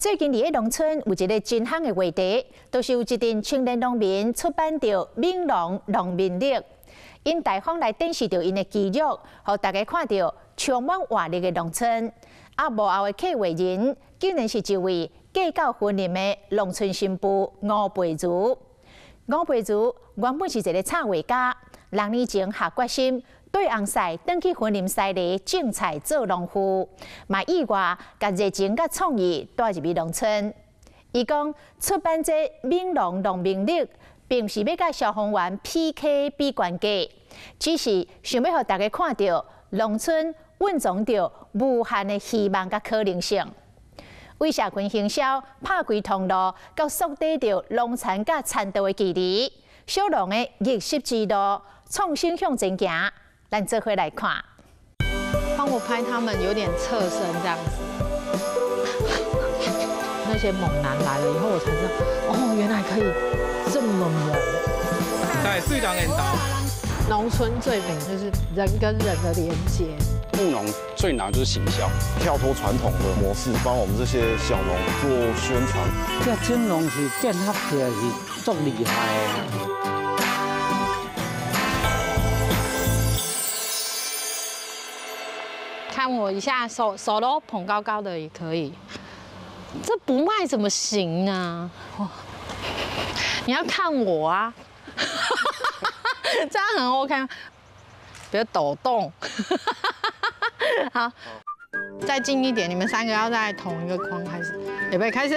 最近伫个农村有一个真夯的话题，就是有一群青年农民出版着《闽农农民历》，因大方来展示着因的记录，互大家看到充满活力的农村。啊，幕后的客话人，竟然是一位嫁到婚姻的农村新妇吴培如。吴培如原本是一个插画家，2年前下决心。 对红赛登去婚姻赛里种菜做农夫，嘛意外甲热情甲创意带入去农村。伊讲出版这《闽农农民历》，并不是要甲消防员 PK 比关系，只是想要互大家看到农村蕴藏着无限的希望甲可能性。为社群行销拍开通路，甲缩短着农残甲产道的距离，小农的逆袭之路，创新向前行。 咱这回来看，帮我拍他们有点侧身这样子。那些猛男来了以后，我才知道，哦，原来可以这么猛。在最让人倒。农村最美就是人跟人的连接。务农最难就是行销，跳脱传统的模式，帮我们这些小农做宣传。这青农是建合起来是足厉害的。 看我一下，手都捧高高的也可以。这不卖怎么行呢？哇！你要看我啊，这样很 OK 吗？别抖动。好，再近一点，你们3个要在同一个框开始，预备开始。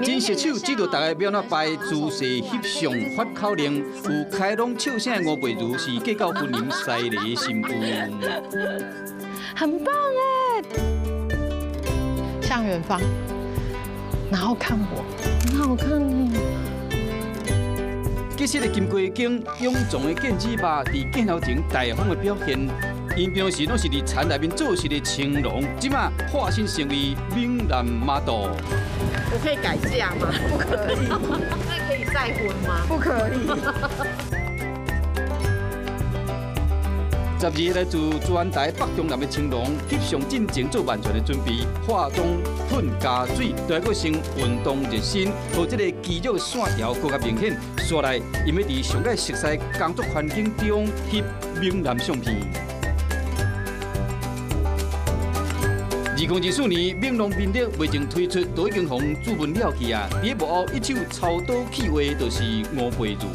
真实手指着大家表那摆姿势翕相发口令，有开朗笑声的吴培如是嫁到婚姻赛里的新妇，很棒哎！向远方，然后看我，很好看呢。结实的金龟经臃肿的剑指吧，在镜头前大方的表现。 因平时拢是伫田内面做事的青农，即马化身成为闽南 model。我可以改嫁吗？不可以。那可以再婚吗？不可以。12个来自珠安台北中南的青农，翕相进前做万全的准备，化妆、喷加水，都要搁先运动热身，让这个肌肉的线条更加明显。刷来，因要伫上界熟悉工作环境中翕闽南相片。 2024年，闽农民历未曾推出，都已经互注文了去啊！伫幕后一手操刀企划，就是吴培如。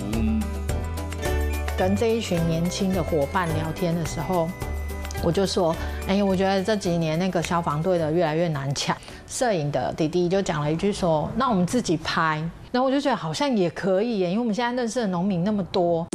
跟这一群年轻的伙伴聊天的时候，我就说：“哎，我觉得这几年那个消防队的越来越难抢。”摄影的弟弟就讲了一句说：“那我们自己拍。”然后我就觉得好像也可以耶，因为我们现在认识的农民那么多。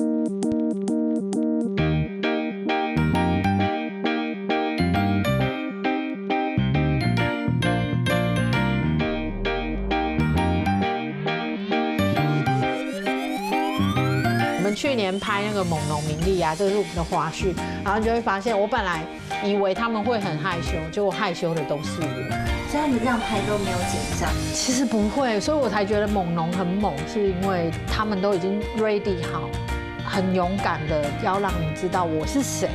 去年拍那个《猛农民历》啊，这是我们的花絮，然后就会发现，我本来以为他们会很害羞，结果害羞的都是我。所以他们这样拍都没有紧张？其实不会，所以我才觉得猛农很猛，是因为他们都已经 ready 好，很勇敢的要让你知道我是谁。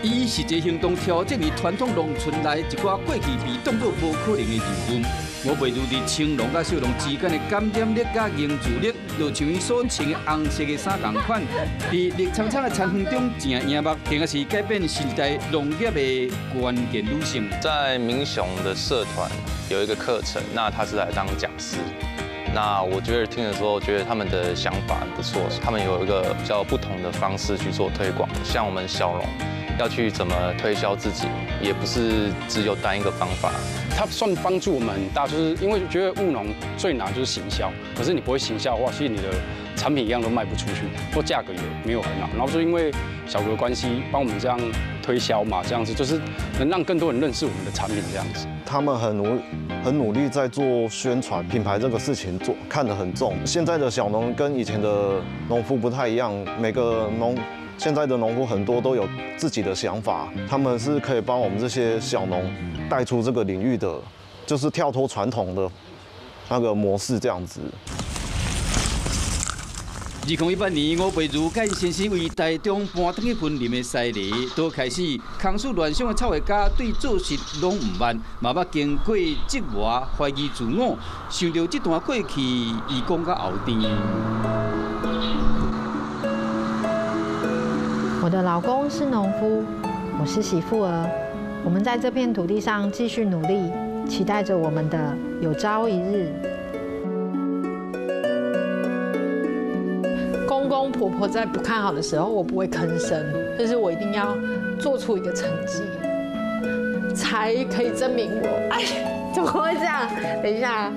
伊是一行动挑战于传统农村内一寡过去被当作无可能的任务。 吴培如伫青农甲小农之间的感染力甲凝聚力，就像伊所穿的红色的衫同款，伫绿苍苍的田园中正映目，定是改变时代农业的关键女性。在民雄的社团有一个课程，那他是来当讲师。那我觉得听的时候，觉得他们的想法很不错，他们有一个比较不同的方式去做推广。像我们小农要去怎么推销自己，也不是只有单一个方法。 它算帮助我们很大，就是因为觉得务农最难就是行销，可是你不会行销的话，其实你的产品一样都卖不出去，或价格也没有很好。然后就因为小哥的关系，帮我们这样推销嘛，这样子就是能让更多人认识我们的产品这样子。他们很努力在做宣传，品牌这个事情看得很重。现在的小农跟以前的农夫不太一样，现在的农夫很多都有自己的想法，他们是可以帮我们这些小农带出这个领域的，就是跳脱传统的那个模式这样子。2018年，吴培如甲因先生为台中搬转去婚林的西里，都开始空厝乱想的臭的家对做事拢唔慢，嘛捌经过质疑、怀疑自我，想到这段过去，伊讲到后甜。我的老公是农夫，我是媳妇儿，我们在这片土地上继续努力，期待着我们的有朝一日。公公婆婆在不看好的时候，我不会吭声，就是我一定要做出一个成绩，才可以证明我。哎，怎么会这样？等一下，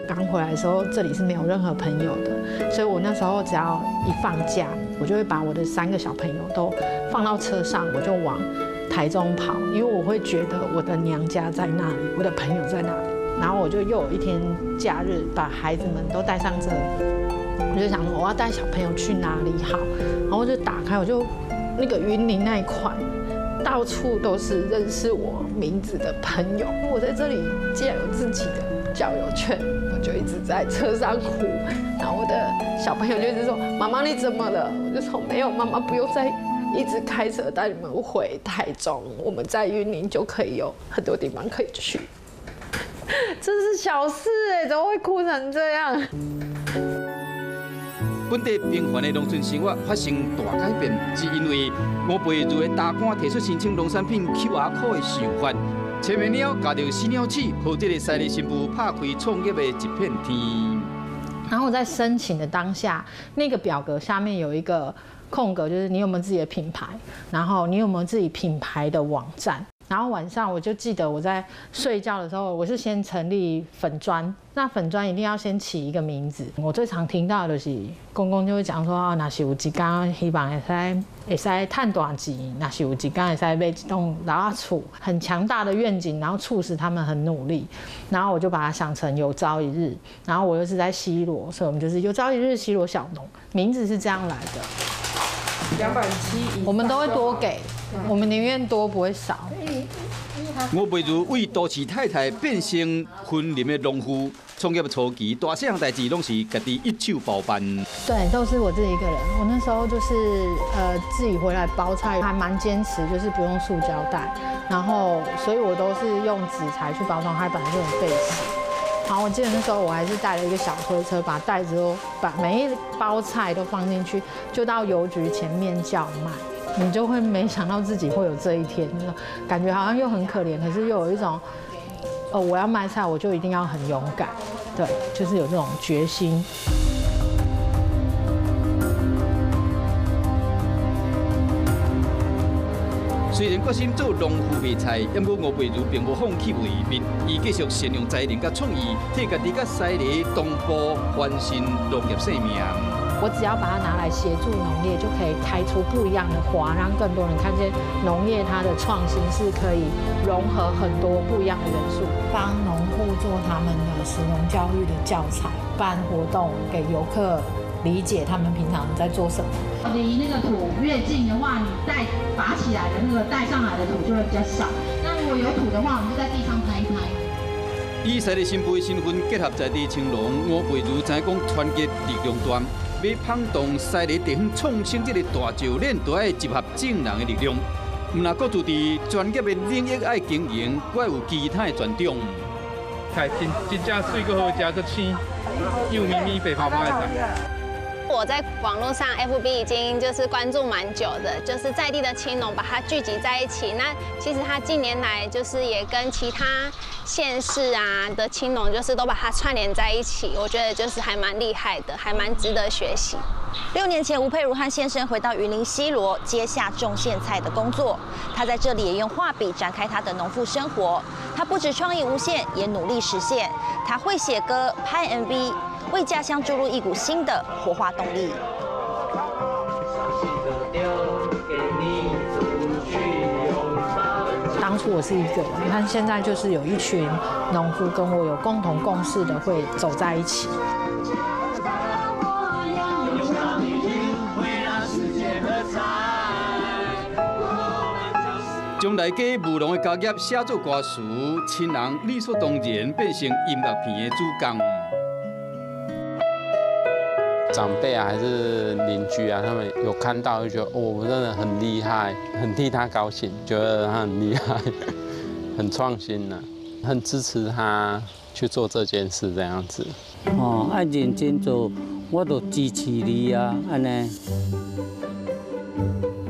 刚回来的时候，这里是没有任何朋友的，所以我那时候只要一放假，我就会把我的3个小朋友都放到车上，我就往台中跑，因为我会觉得我的娘家在那里，我的朋友在那里。然后我就又有一天假日，把孩子们都带上车。我就想说我要带小朋友去哪里好，然后我就打开，我就那个云林那一块，到处都是认识我名字的朋友。我在这里既然有自己的交友圈，我就一直在车上哭，然后我的小朋友就一直说：“妈妈你怎么了？”我就说：“没有，妈妈不用再一直开车带你们回台中，我们在云林就可以有很多地方可以去。”这是小事哎，怎么会哭成这样？本地平凡的农村生活发生大改变，是因为吴培如的大官提出申请农产品 QR code 的想法，前面了加着死鸟鼠，和这个西里新妇拍开创业的一片天。然后我在申请的当下，那个表格下面有一个空格，就是你有没有自己的品牌，然后你有没有自己品牌的网站。然后晚上我就记得我在睡觉的时候，我是先成立粉专，那粉专一定要先起一个名字。我最常听到的就是公公就会讲说，哦，那是有一天希望会使赚大钱，那是有一天会使买一栋老厝，很强大的愿景，然后促使他们很努力。然后我就把它想成有朝一日，然后我又是在西螺，所以我们就是有朝一日西螺小农，名字是这样来的。270，我们都会多给。我们宁愿多不会少。吴培如为都市太太变成婚林的农夫，创业初期大小代志拢是家己一手包办。对，都是我自己一个人。我那时候就是自己回来包菜，还蛮坚持，就是不用塑胶袋，然后所以我都是用纸材去包装，它本来就很费时。然后我记得那时候我还是带了一个小推车，把袋子都把每一包菜都放进去，就到邮局前面叫卖。你就会没想到自己会有这一天，感觉好像又很可怜，可是又有一种，我要卖菜，我就一定要很勇敢，对，就是有这种决心。虽然决心做农夫卖菜，不过吴培如并无放弃为民，伊继续善用才能甲创意，替家己甲西里东部翻新农业生命。我只要把它拿来协助农业，就可以开出不一样的花，让更多人看见农业它的创新是可以融合很多不一样的元素，帮农户做他们的食农教育的教材，办活动给游客理解他们平常在做什么。离那个土越近的话，你带拔起来的那个带上来的土就会比较少。那如果有土的话，我们就在地上拍一拍。以西里新妇的身份结合在地青农，吴培如知影讲团结力量大。要撼动西里地方创新这个大石链，就要集合正人的力量。那各自伫专业的领域爱经营，还有其他的专长。菜真正水阁好食，阁鲜，幼咪咪、白泡泡的菜。我在网络上 FB 已经就是关注蛮久的，就是在地的青农把它聚集在一起。那其实他近年来就是也跟其他县市啊的青农，就是都把它串联在一起。我觉得就是还蛮厉害的，还蛮值得学习。6年前，吴佩如和先生回到云林西螺，接下种苋菜的工作。他在这里也用画笔展开他的农妇生活。他不止创意无限，也努力实现。他会写歌、拍 MV。为家乡注入一股新的活化动力。当初我是一个人，但现在就是有一群农夫跟我有共同共识的，会走在一起。将大家务农的家业写作歌词，亲人理所当然变成音乐片的主角。长辈啊，还是邻居啊，他们有看到就觉得哦，我真的很厉害，很替他高兴，觉得他很厉害，很创新呢，很支持他去做这件事这样子。哦，爱认真做，我都支持你啊，安尼。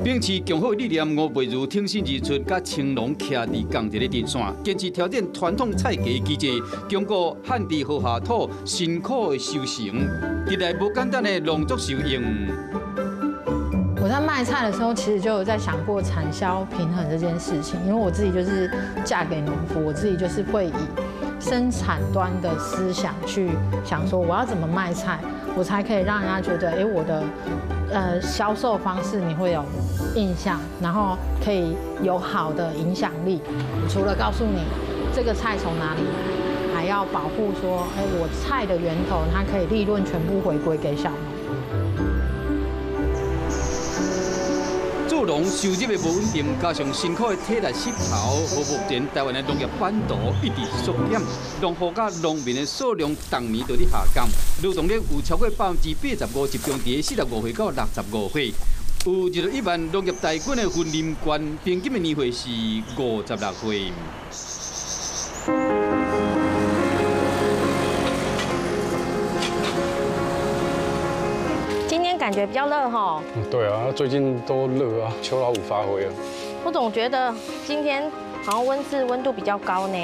秉持强好理念，吴培如挺身而出，甲青龙徛伫共一个阵线，坚持挑战传统菜价机制，经过旱地好下土，辛苦的修成，得来无简单的农作收益。我在卖菜的时候，其实就有在想过产销平衡这件事情，因为我自己就是嫁给农夫，我自己就是会以生产端的思想去想说，我要怎么卖菜，我才可以让人家觉得，我的销售方式你会有印象，然后可以有好的影响力。除了告诉你这个菜从哪里来，还要保护说，我菜的源头它可以利润全部回归给小农。做农收入的无稳定，加上辛苦的体力湿头，目前台湾的农业版图一直缩减，农户甲农民的数量逐年都在下降，劳动力有超过85%集中伫45岁到65岁。有1万农业大军的训练官，平均的年岁是56岁。今天感觉比较热哈。对啊，最近都热啊，秋老虎发挥了。我总觉得今天好像温度比较高呢。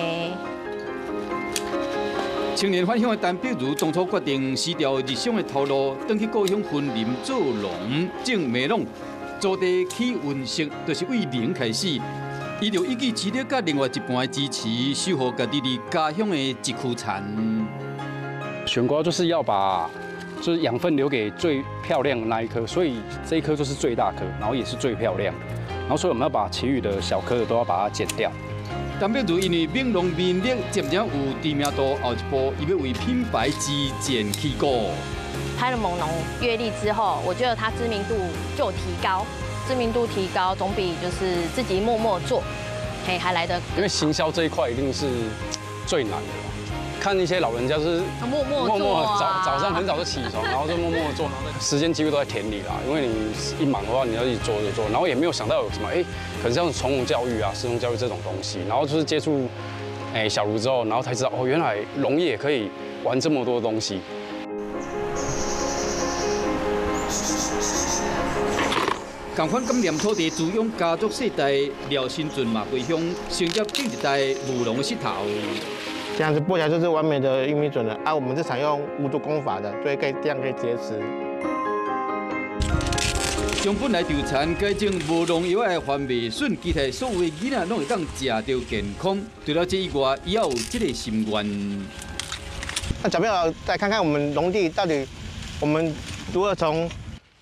青年返乡的陈碧如当初决定辞掉日常的头路，回去故乡分林做农，种麦农，做地起运势，就是为零开始。伊就一己之力，甲另外一半的支持，守护家己伫家乡的一区产。选瓜就是要把就是养分留给最漂亮的那一颗，所以这一颗就是最大颗，然后也是最漂亮的。然后所以我们要把其余的小颗的都要把它剪掉。陈碧如因为闽农民力渐渐有知名度，后一步伊要为品牌自荐起鼓。拍了《猛农》阅历之后，我觉得它知名度就有提高，知名度提高总比就是自己默默做，还来得。因为行销这一块一定是最难的。看一些老人家是默默早上很早就起床，然后就默默做，时间几乎都在田里啦。因为你一忙的话，你要一直做，然后也没有想到有什么可能像从农教育啊、食农教育这种东西，然后就是接触小卢之后，然后才知道原来农业可以玩这么多东西。同款感念土地滋养家族世代，廖新俊嘛回乡，承接第一代务农的势头。这样子播起来就是完美的玉米笋了啊！我们是采用无毒工法的，所以这样可以直接吃。将本来稻产改成无农药的番麦笋，期待所有的囡仔拢会当食到健康。除了这以外，也有这个心愿。那小朋友再看看我们农地到底，我们如何从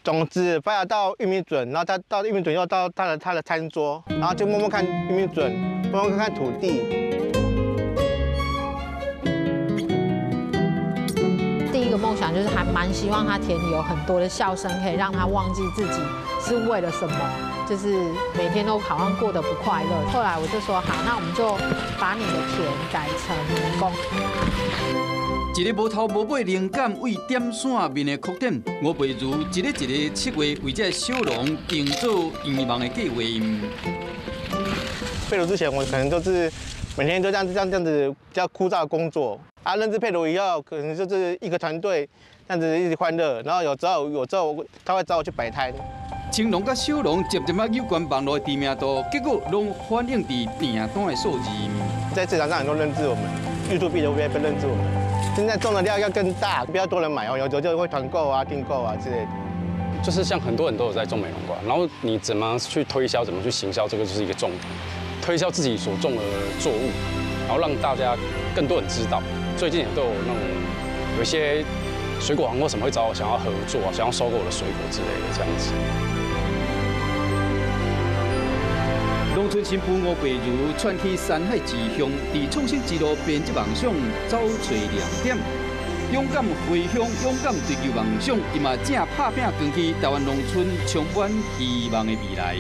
种子发芽到玉米笋，然后再到玉米笋又到它的餐桌，然后就摸摸看玉米笋，摸摸看土地。第一个梦想就是还蛮希望他田里有很多的笑声，可以让他忘记自己是为了什么，就是每天都好像过得不快乐。后来我就说好，那我们就把你的田改成人工。一个无头无尾灵感为点线面的扩展，吴培如一个7月为这小农定做愿望的计划。配炉之前，我可能就是每天都这样子比较枯燥的工作。认知配炉以后，可能就是一个团队这样子一直欢乐，然后有时候他会找我去摆摊。青农甲小农渐渐有关网络的知名度，结果拢反映伫订单的数字。在市场上很多认知我们，YouTube 都会被认知我们。现在种的量要更大，比较多人买哦，有就会团购啊、订购啊之类的。就是像很多人都有在种美容瓜，然后你怎么去推销、怎么去行销，这个就是一个重点。推销自己所种的作物，然后让大家更多人知道。最近也都有那种有一些水果行或什么会找我想要合作啊，想要收购我的水果之类的这样子。农村新妇吴培如串起山海之乡，伫创新之路编织梦想，找找亮点。勇敢回乡，勇敢追求梦想，伊嘛正拍拼扛起台湾农村充满希望的未来。